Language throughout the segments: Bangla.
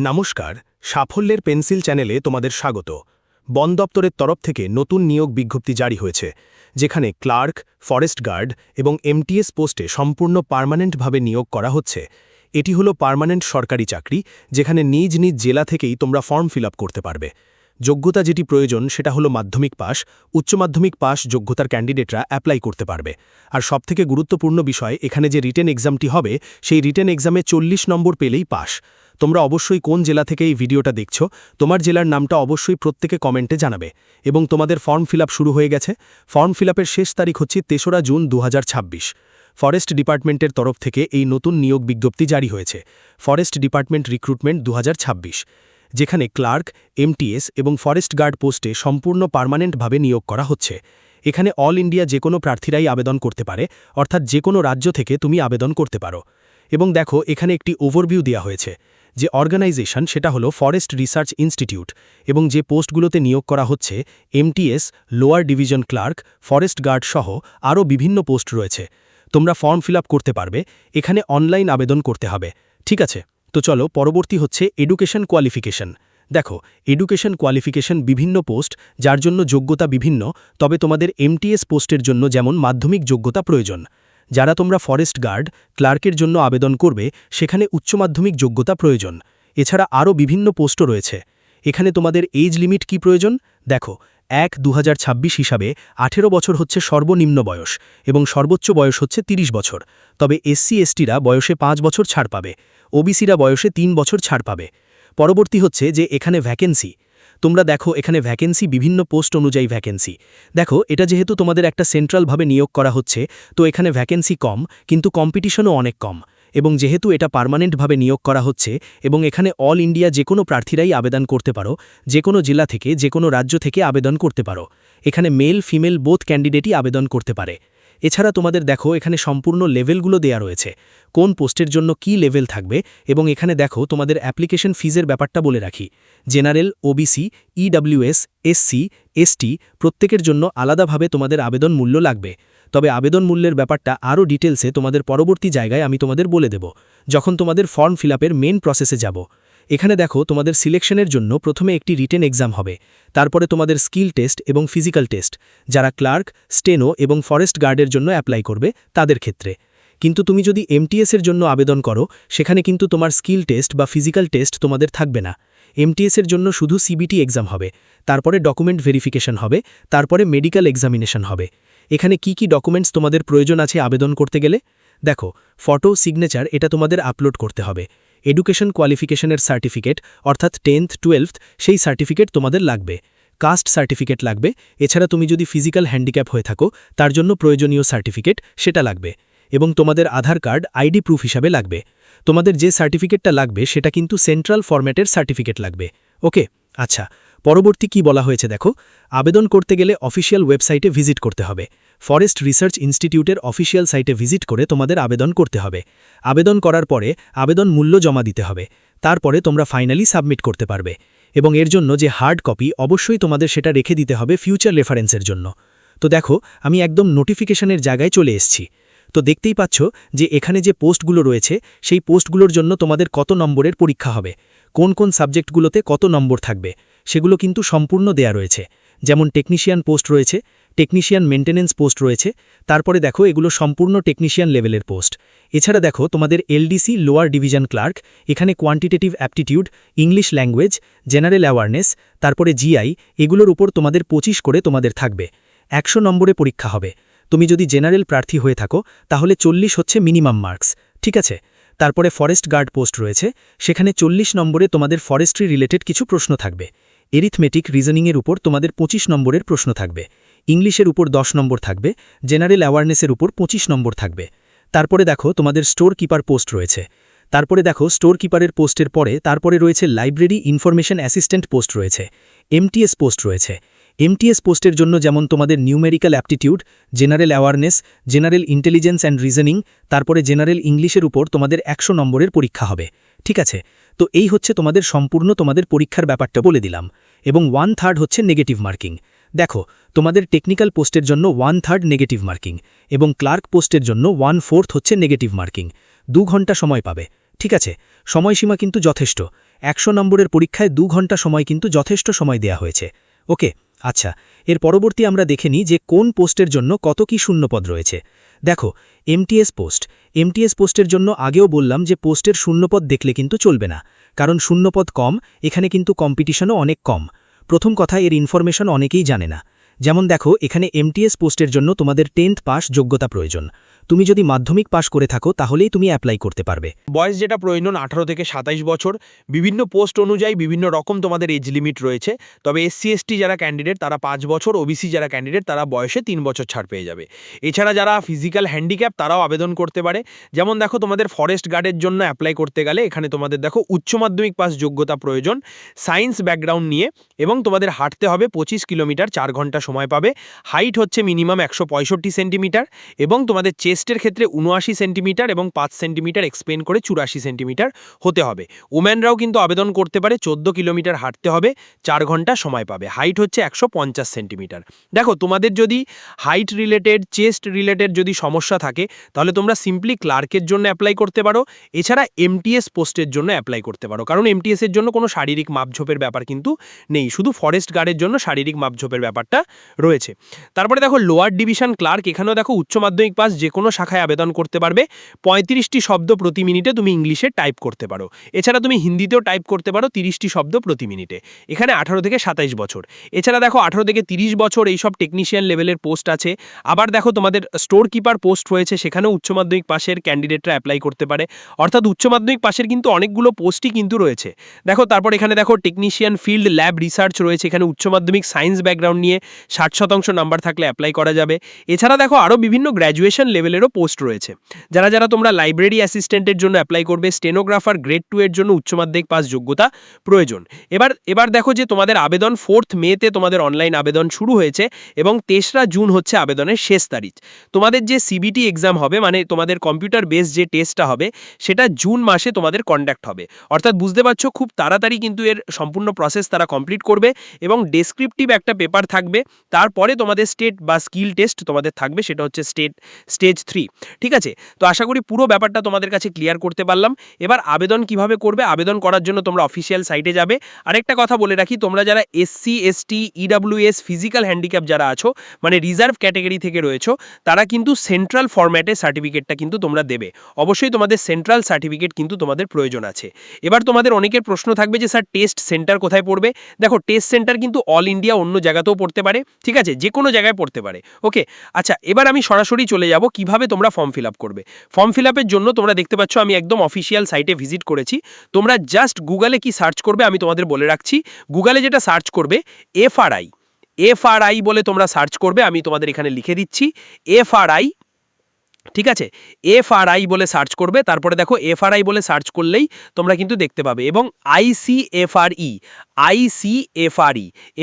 নমস্কার, সাফল্যের পেন্সিল চ্যানেলে তোমাদের স্বাগত। বন দপ্তরের তরফ থেকে নতুন নিয়োগ বিজ্ঞপ্তি জারি হয়েছে, যেখানে ক্লার্ক, ফরেস্ট গার্ড এবং এমটিএস পোস্টে সম্পূর্ণ পার্মানেন্টভাবে নিয়োগ করা হচ্ছে। এটি হলো পার্মানেন্ট সরকারি চাকরি, যেখানে নিজ নিজ জেলা থেকেই তোমরা ফর্ম ফিল আপ করতে পারবে। যোগ্যতা যেটি প্রয়োজন সেটা হলো মাধ্যমিক পাস, উচ্চ মাধ্যমিক পাস যোগ্যতার ক্যান্ডিডেটরা অ্যাপ্লাই করতে পারবে। আর সবথেকে গুরুত্বপূর্ণ বিষয়, এখানে যে রিটেন এক্সামটি হবে সেই রিটেন এক্সামে 40 নম্বর পেলেই পাস। তোমরা অবশ্যই কোন জেলা থেকে এই ভিডিওটা দেখছো, তোমার জেলার নামটা অবশ্যই প্রত্যেকে কমেন্টে জানাবে। এবং তোমাদের ফর্ম ফিল আপ শুরু হয়ে গেছে। ফর্ম ফিল আপের শেষ তারিখ হচ্ছে ৩রা জুন ২০২৬। ফরেস্ট ডিপার্টমেন্টের তরফ থেকে এই নতুন নিয়োগ বিজ্ঞপ্তি জারি হয়েছে, ফরেস্ট ডিপার্টমেন্ট রিক্রুটমেন্ট ২০২৬, যেখানে ক্লার্ক, এমটিএস এবং ফরেস্ট গার্ড পোস্টে সম্পূর্ণ পার্মানেন্টভাবে নিয়োগ করা হচ্ছে। এখানে অল ইন্ডিয়া যে কোনো প্রার্থীরাই আবেদন করতে পারে, অর্থাৎ যে কোনো রাজ্য থেকে তুমি আবেদন করতে পারো। এবং দেখো, এখানে একটি ওভারভিউ দেওয়া হয়েছে। যে অর্গানাইজেশন সেটা হলো ফরেস্ট রিসার্চ ইনস্টিটিউট, এবং যে পোস্টগুলোতে নিয়োগ করা হচ্ছে MTS, lower division clerk, forest guard সহ আরও বিভিন্ন পোস্ট রয়েছে। তোমরা ফর্ম ফিল আপ করতে পারবে, এখানে অনলাইন আবেদন করতে হবে। ঠিক আছে, তো চলো পরবর্তী হচ্ছে এডুকেশন কোয়ালিফিকেশন। দেখো, এডুকেশন কোয়ালিফিকেশন বিভিন্ন পোস্ট যার জন্য যোগ্যতা বিভিন্ন, তবে তোমাদের এমটিএস পোস্টের জন্য যেমন মাধ্যমিক যোগ্যতা প্রয়োজন। যারা তোমরা ফরেস্ট গার্ড, ক্লার্কের জন্য আবেদন করবে সেখানে উচ্চ মাধ্যমিক যোগ্যতা প্রয়োজন। এছাড়া আরও বিভিন্ন পোস্টও রয়েছে। এখানে তোমাদের এজ লিমিট কি প্রয়োজন? দেখো, ১/২০২৬ হিসাবে ১৮ বছর হচ্ছে সর্বনিম্ন বয়স এবং সর্বোচ্চ বয়স হচ্ছে ৩০ বছর। তবে SC/STরা বয়সে ৫ বছর ছাড় পাবে, ওবিসিরা বয়সে ৩ বছর ছাড় পাবে। পরবর্তী হচ্ছে যে এখানে ভ্যাকেন্সি। তোমরা দেখো, এখানে ভ্যাকেন্সি বিভিন্ন পোস্ট অনুযায়ী ভ্যাকেন্সি। দেখো, এটা যেহেতু তোমাদের একটা সেন্ট্রালভাবে নিয়োগ করা হচ্ছে, তো এখানে ভ্যাকেন্সি কম, কিন্তু কম্পিটিশনও অনেক কম। এবং যেহেতু এটা পার্মানেন্টভাবে নিয়োগ করা হচ্ছে এবং এখানে অল ইন্ডিয়া যে কোনো প্রার্থীরাই আবেদন করতে পারো, যে কোনো জেলা থেকে, যে কোনো রাজ্য থেকে আবেদন করতে পারো। এখানে মেল ফিমেল বোথ ক্যান্ডিডেটই আবেদন করতে পারে। এছাড়া তোমাদের দেখো, এখানে সম্পূর্ণ লেভেলগুলো দেয়া রয়েছে, কোন পোস্টের জন্য কি লেভেল থাকবে। এবং এখানে দেখো, তোমাদের অ্যাপ্লিকেশন ফিজের ব্যাপারটা বলে রাখি। General, OBC, EWS, SC, ST প্রত্যেকের জন্য আলাদাভাবে তোমাদের আবেদন মূল্য লাগবে। তবে আবেদন মূল্যের ব্যাপারটা আরও ডিটেলসে তোমাদের পরবর্তী জায়গায় আমি তোমাদের বলে দেব, যখন তোমাদের ফর্ম ফিল আপের মেন প্রসেসে যাব। এখানে দেখো, তোমাদের সিলেকশনের জন্য প্রথমে একটি রিটেন এক্সাম হবে, তারপরে তোমাদের স্কিল টেস্ট এবং ফিজিক্যাল টেস্ট, যারা ক্লার্ক, স্টেনো এবং ফরেস্ট গার্ডের জন্য অ্যাপ্লাই করবে তাদের ক্ষেত্রে। কিন্তু তুমি যদি এমটিএসের জন্য আবেদন করো, সেখানে কিন্তু তোমার স্কিল টেস্ট বা ফিজিক্যাল টেস্ট তোমাদের থাকবে না। এমটিএসের জন্য শুধু সিবিটি এক্সাম হবে, তারপরে ডকুমেন্ট ভেরিফিকেশন হবে, তারপরে মেডিকেল এক্সামিনেশন হবে। এখানে কি কি ডকুমেন্টস তোমাদের প্রয়োজন আছে আবেদন করতে গেলে? দেখো, ফটো, সিগনেচার এটা তোমাদের আপলোড করতে হবে। এডুকেশন কোয়ালিফিকেশনের সার্টিফিকেট, অর্থাৎ 10th 12th সেই সার্টিফিকেট তোমাদের লাগবে। কাস্ট সার্টিফিকেট লাগবে। এছাড়া তুমি যদি ফিজিক্যাল হ্যান্ডিক্যাপ হয়ে থাকো, তার জন্য প্রয়োজনীয় সার্টিফিকেট সেটা লাগবে। এবং তোমাদের আধার কার্ড আইডি প্রুফ হিসাবে লাগবে। তোমাদের যে সার্টিফিকেটটা লাগবে সেটা কিন্তু সেন্ট্রাল ফরম্যাটের সার্টিফিকেট লাগবে। ওকে, আচ্ছা, পরবর্তী কি বলা হয়েছে দেখো, আবেদন করতে গেলে অফিসিয়াল ওয়েবসাইটে ভিজিট করতে হবে। ফরেস্ট রিসার্চ ইনস্টিটিউটের অফিসিয়াল সাইটে ভিজিট করে তোমাদের আবেদন করতে হবে। আবেদন করার পরে আবেদন মূল্য জমা দিতে হবে, তারপরে তোমরা ফাইনালি সাবমিট করতে পারবে। এবং এর জন্য যে হার্ড কপি অবশ্যই তোমাদের সেটা রেখে দিতে হবে ফিউচার রেফারেন্সের জন্য। তো দেখো, আমি একদম নোটিফিকেশনের জায়গায় চলে এসেছি। তো দেখতেই পাচ্ছ যে এখানে যে পোস্টগুলো রয়েছে সেই পোস্টগুলোর জন্য তোমাদের কত নম্বরের পরীক্ষা হবে, কোন কোন সাবজেক্টগুলোতে কত নম্বর থাকবে সেগুলো কিন্তু সম্পূর্ণ দেয়া রয়েছে। যেমন টেকনিশিয়ান পোস্ট রয়েছে, টেকনিশিয়ান মেনটেনেন্স পোস্ট রয়েছে, তারপরে দেখো এগুলো সম্পূর্ণ টেকনিশিয়ান লেভেলের পোস্ট। এছাড়া দেখো, তোমাদের এলডিসি, লোয়ার ডিভিশন ক্লার্ক, এখানে quantitative aptitude, English language, general awareness, তারপরে জিআই, এগুলোর উপর তোমাদের 25 করে তোমাদের থাকবে। 100 নম্বরে পরীক্ষা হবে। তুমি যদি জেনারেল প্রার্থী হয়ে থাকো তাহলে 40 হচ্ছে মিনিমাম মার্কস। ঠিক আছে, তারপরে ফরেস্ট গার্ড পোস্ট রয়েছে, সেখানে 40 নম্বরে তোমাদের ফরেস্ট্রি রিলেটেড কিছু প্রশ্ন থাকবে। এরিথমেটিক, রিজনিংয়ের উপর তোমাদের 25 নম্বরের প্রশ্ন থাকবে। ইংলিশের উপর 10 নম্বর থাকবে, জেনারেল অ্যাওয়ারনেসের উপর 25 নম্বর থাকবে। তারপরে দেখো, তোমাদের স্টোর কিপার পোস্ট রয়েছে। তারপরে দেখো, স্টোর কিপারের পোস্টের পরে তারপরে রয়েছে লাইব্রেরি ইনফরমেশন অ্যাসিস্ট্যান্ট পোস্ট রয়েছে, এমটিএস পোস্ট রয়েছে। এমটিএস পোস্টের জন্য যেমন তোমাদের numerical aptitude, general awareness, general intelligence and reasoning, তারপরে জেনারেল ইংলিশের উপর তোমাদের 100 নম্বরের পরীক্ষা হবে। ঠিক আছে, তো এই হচ্ছে তোমাদের সম্পূর্ণ তোমাদের পরীক্ষার ব্যাপারটা বলে দিলাম। এবং 1/3 হচ্ছে নেগেটিভ মার্কিং। দেখো, তোমাদের টেকনিক্যাল পোস্টের জন্য 1/3 নেগেটিভ মার্কিং এবং ক্লার্ক পোস্টের জন্য 1/4 হচ্ছে নেগেটিভ মার্কিং। 2 ঘন্টা সময় পাবে। ঠিক আছে, সময়সীমা কিন্তু যথেষ্ট। 100 নম্বরের পরীক্ষায় 2 ঘন্টা সময় কিন্তু যথেষ্ট সময় দেয়া হয়েছে। ওকে, আচ্ছা, এর পরবর্তী আমরা দেখে নিই যে কোন পোস্টের জন্য কত কি শূন্যপদ রয়েছে। দেখো, এমটিএস পোস্টের জন্য আগেও বললাম যে পোস্টের শূন্যপদ দেখলে কিন্তু চলবে না, কারণ শূন্যপদ কম, এখানে কিন্তু কম্পিটিশনও অনেক কম। প্রথম কথা, এর ইনফরমেশন অনেকেই জানে না। যেমন দেখো, এখানে এমটিএস পোস্টের জন্য তোমাদের 10th পাস যোগ্যতা প্রয়োজন। তুমি যদি মাধ্যমিক পাস করে থাকো তাহলেই তুমি অ্যাপ্লাই করতে পারবে। বয়স যেটা প্রয়োজন 18 থেকে 27 বছর। বিভিন্ন পোস্ট অনুযায়ী বিভিন্ন রকম তোমাদের এজ লিমিট রয়েছে। তবে SC/ST যারা ক্যান্ডিডেট তারা 5 বছর, ওবিসি যারা ক্যান্ডিডেট তারা বয়সে 3 বছর ছাড় পেয়ে যাবে। এছাড়া যারা ফিজিক্যাল হ্যান্ডিক্যাপ তারাও আবেদন করতে পারে। যেমন দেখো, তোমাদের ফরেস্ট গার্ডের জন্য অ্যাপ্লাই করতে গেলে এখানে তোমাদের দেখো উচ্চ মাধ্যমিক পাস যোগ্যতা প্রয়োজন, সায়েন্স ব্যাকগ্রাউন্ড নিয়ে, এবং তোমাদের হাঁটতে হবে 25 কিলোমিটার, 4 ঘন্টা সময় পাবে। হাইট হচ্ছে মিনিমাম 165 সেন্টিমিটার, এবং তোমাদের চেস্টের ক্ষেত্রে 79 সেন্টিমিটার এবং 5 সেন্টিমিটার এক্সপেন্ড করে 84 সেন্টিমিটার হতে হবে। ওম্যানরাও কিন্তু আবেদন করতে পারে। 14 কিলোমিটার হাঁটতে হবে, 4 ঘন্টা সময় পাবে। হাইট হচ্ছে 150 সেন্টিমিটার। দেখো, তোমাদের যদি হাইট রিলেটেড, চেস্ট রিলেটেড যদি সমস্যা থাকে তাহলে তোমরা সিম্পলি ক্লার্কের জন্য অ্যাপ্লাই করতে পারো। এছাড়া এমটিএস পোস্টের জন্য অ্যাপ্লাই করতে পারো, কারণ এমটিএস এর জন্য কোনো শারীরিক মাপঝোপের ব্যাপার কিন্তু নেই, শুধু ফরেস্ট গার্ডের জন্য শারীরিক মাপঝোপের ব্যাপারটা রয়েছে। তারপরে দেখো, লোয়ার ডিভিশন ক্লার্ক, এখানেও দেখো উচ্চ মাধ্যমিক পাস, যে কোনো শাখায় আবেদন করতে পারবে। 35টি শব্দ প্রতি মিনিটে তুমি ইংলিশে টাইপ করতে পারো। এছাড়া তুমি হিন্দিতেও টাইপ করতে পারো 30টি শব্দ প্রতি মিনিটে। এখানে 18 থেকে 27 বছর। এছাড়া দেখো 18 থেকে 30 বছর এইসব টেকনিশিয়ান লেভেলের পোস্ট আছে। আবার দেখো, তোমাদের স্টোর কিপার পোস্ট রয়েছে, সেখানেও উচ্চ মাধ্যমিক পাশের ক্যান্ডিডেটরা অ্যাপ্লাই করতে পারে। অর্থাৎ উচ্চ মাধ্যমিক পাশের কিন্তু অনেকগুলো পোস্টই কিন্তু রয়েছে। দেখো, তারপর এখানে দেখো টেকনিশিয়ান ফিল্ড ল্যাব রিসার্চ রয়েছে, এখানে উচ্চ মাধ্যমিক সায়েন্স ব্যাকগ্রাউন্ড নিয়ে 60% নাম্বার থাকলে অ্যাপ্লাই করা যাবে। এছাড়া দেখো আরও বিভিন্ন গ্র্যাজুয়েশন লেভেলেরও পোস্ট রয়েছে। যারা তোমরা লাইব্রেরি অ্যাসিস্ট্যান্টের জন্য অ্যাপ্লাই করবে, স্টেনোগ্রাফার গ্রেড 2 এর জন্য উচ্চ মাধ্যমিক পাস যোগ্যতা প্রয়োজন। এবার দেখো যে তোমাদের আবেদন 4 মেতে তোমাদের অনলাইন আবেদন শুরু হয়েছে, এবং 3রা জুন হচ্ছে আবেদনের শেষ তারিখ। তোমাদের যে সিবিটি এক্সাম হবে, মানে তোমাদের কম্পিউটার বেস যে টেস্টটা হবে, সেটা জুন মাসে তোমাদের কন্ডাক্ট হবে। অর্থাৎ বুঝতে পারছো, খুব তাড়াতাড়ি কিন্তু এর সম্পূর্ণ প্রসেস তারা কমপ্লিট করবে, এবং ডেসক্রিপটিভ একটা পেপার থাকবে। তারপরে তোমাদের স্টেট বা স্কিল টেস্ট তোমাদের থাকবে, সেটা হচ্ছে স্টেজ 3। ঠিক আছে, তো আশা করি পুরো ব্যাপারটা তোমাদের কাছে ক্লিয়ার করতে পারলাম। এবার আবেদন কিভাবে করবে, আবেদন করার জন্য তোমরা অফিসিয়াল সাইটে যাবে। আরেকটা কথা বলে রাখি, তোমরা যারা SC/ST, EWS, ফিজিক্যাল হ্যান্ডিক্যাপ যারা আছো, মানে রিজার্ভ ক্যাটাগরি থেকে রয়েছো, তারা কিন্তু সেন্ট্রাল ফরম্যাটে সার্টিফিকেটটা কিন্তু তোমরা দেবে। অবশ্যই তোমাদের সেন্ট্রাল সার্টিফিকেট কিন্তু তোমাদের প্রয়োজন আছে। এবার তোমাদের অনেকের প্রশ্ন থাকবে যে স্যার টেস্ট সেন্টার কোথায় পড়বে। দেখো, টেস্ট সেন্টার কিন্তু অল ইন্ডিয়া অন্য জায়গাতেও পড়তে পারে, ঠিক আছে, যে কোনো জায়গায় পড়তে পারে। ওকে, আচ্ছা, এবার আমি সরাসরি চলে যাব কিভাবে তোমরা ফর্ম ফিল আপ করবে। ফর্ম ফিল আপের জন্য তোমরা দেখতে পাচ্ছ আমি একদম অফিসিয়াল সাইটে ভিজিট করেছি। তোমরা জাস্ট গুগলে কি সার্চ করবে আমি তোমাদের বলে রাখছি। গুগলে যেটা সার্চ করবে, এফআরআই বলে তোমরা সার্চ করবে। আমি তোমাদের এখানে লিখে দিচ্ছি, এফআরআই। ঠিক আছে, এফআরআই বলে সার্চ করবে। তারপরে দেখো, এফআরআই বলে সার্চ করলেই তোমরা কিন্তু দেখতে পাবে, এবং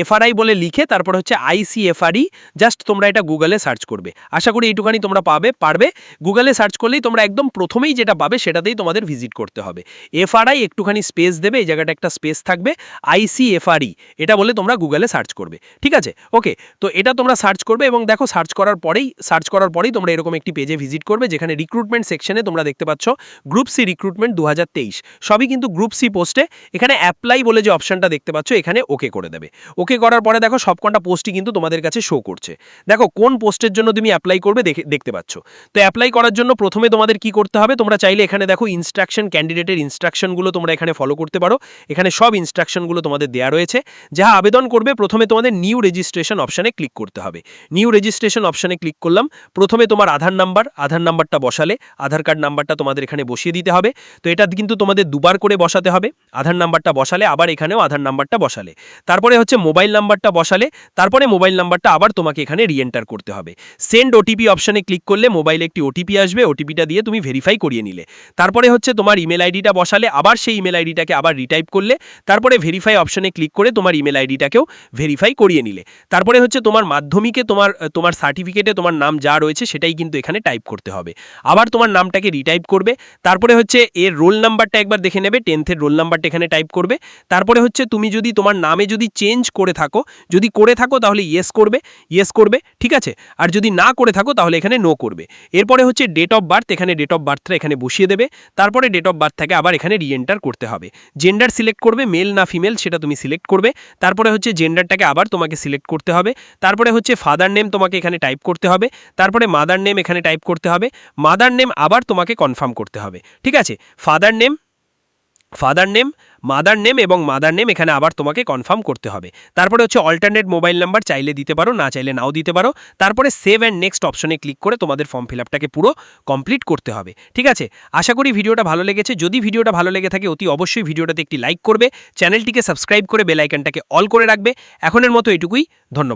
এফআরআই বলে লিখে তারপর হচ্ছে ICFRE, জাস্ট তোমরা এটা গুগলে সার্চ করবে। আশা করি এইটুখানি তোমরা পারবে। গুগলে সার্চ করলেই তোমরা একদম প্রথমেই যেটা পাবে সেটাতেই তোমাদের ভিজিট করতে হবে। এফআরআই একটুখানি স্পেস দেবে, এই জায়গাটা একটা স্পেস থাকবে, ICFRE এটা বলে তোমরা গুগলে সার্চ করবে। ঠিক আছে, ওকে, তো এটা তোমরা সার্চ করবে, এবং দেখো সার্চ করার পরেই তোমরা এরকম একটি পেজে ভিজিট করবে, যেখানে রিক্রুটমেন্ট সেকশনে তোমরা দেখতে পাচ্ছ গ্রুপ সি রিক্রুটমেন্ট 2023, সবই কিন্তু গ্রুপ সি পোস্টে। এখানে অ্যাপ্লাই বলে যে অপশনটা দেখতে পাচ্ছ, এখানে ওকে করে দেবে। ওকে করার পরে দেখো সবকটা পোস্টই কিন্তু তোমাদের কাছে শো করছে। দেখো কোন পোস্টের জন্য তুমি অ্যাপ্লাই করবে দেখতে পাচ্ছ। তো অ্যাপ্লাই করার জন্য প্রথমে তোমাদের কি করতে হবে, তোমরা চাইলে এখানে দেখো ইনস্ট্রাকশন, ক্যান্ডিডেটের ইনস্ট্রাকশনগুলো তোমরা এখানে ফলো করতে পারো। এখানে সব ইনস্ট্রাকশনগুলো তোমাদের দেওয়া রয়েছে। যারা আবেদন করবে প্রথমে তোমাদের নিউ রেজিস্ট্রেশন অপশানে ক্লিক করতে হবে। নিউ রেজিস্ট্রেশন অপশানে ক্লিক করলাম। প্রথমে তোমার আধার নাম্বারটা বসালে, আধার কার্ড নাম্বারটা তোমাদের এখানে বসিয়ে দিতে হবে। তো এটা কিন্তু তোমাদের দুবার করে বসাতে হবে। আধার নাম্বারটা বসালে, আবার এখানেও আধার নাম্বারটা বসালে, তারপরে হচ্ছে মোবাইল নাম্বারটা বসালে, তারপরে মোবাইল নাম্বারটা আবার তোমাকে এখানে রিএন্টার করতে হবে। সেন্ড ওটিপি অপশানে ক্লিক করলে মোবাইলে একটি ওটিপি আসবে, ওটিপিটা দিয়ে তুমি ভেরিফাই করিয়ে নিলে। তারপরে হচ্ছে তোমার ইমেল আইডিটা বসালে, আবার সেই ইমেল আইডিটাকে আবার রিটাইপ করলে, তারপরে ভেরিফাই অপশানে ক্লিক করে তোমার ইমেল আইডিটাকেও ভেরিফাই করিয়ে নিলে। তারপরে হচ্ছে তোমার মাধ্যমিকে তোমার সার্টিফিকেটে তোমার নাম যা রয়েছে সেটাই কিন্তু এখানে টাইপ করতে হবে। আবার তোমার নামটাকে রিটাইপ করবে। তারপরে হচ্ছে এর রোল নাম্বারটা একবার দেখে নেবে, 10th এর রোল নাম্বারটা এখানে টাইপ করবে। তারপরে হচ্ছে তুমি যদি তোমার নামে যদি চেঞ্জ করে থাকো তাহলে ইয়েস করবে ঠিক আছে, আর যদি না করে থাকো তাহলে এখানে নো করবে। এরপরে হচ্ছে ডেট অফ বার্থ, এখানে ডেট অফ বার্থটা এখানে বসিয়ে দেবে, তারপরে ডেট অফ বার্থ থেকে আবার এখানে রিএন্টার করতে হবে। জেন্ডার সিলেক্ট করবে, মেল না ফিমেল সেটা তুমি সিলেক্ট করবে, তারপরে হচ্ছে জেন্ডারটাকে আবার তোমাকে সিলেক্ট করতে হবে, তারপরে হচ্ছে ফাদার নেম তোমাকে এখানে টাইপ করতে হবে, তারপরে মাদার নেম এখানে টাইপ করতে হবে, মাদার নেম আবার তোমাকে কনফার্ম করতে হবে, ঠিক আছে। ফাদার নেম, মাদার নেম এবং মাদার নেম এখানে আবার তোমাকে কনফার্ম করতে হবে। তারপরে হচ্ছে অল্টারনেট মোবাইল নাম্বার, চাইলে দিতে পারো, না চাইলে নাও দিতে পারো। তারপরে সেভ অ্যান্ড নেক্সট অপশনে ক্লিক করে তোমাদের ফর্ম ফিল আপটাকে পুরো কমপ্লিট করতে হবে, ঠিক আছে। আশা করি ভিডিওটা ভালো লেগেছে। যদি ভিডিওটা ভালো লেগে থাকে অতি অবশ্যই ভিডিওটাতে একটি লাইক করবে, চ্যানেলটিকে সাবস্ক্রাইব করে বেল আইকনটাকে অল করে রাখবে। এখনের মতো এটুকুই, ধন্যবাদ।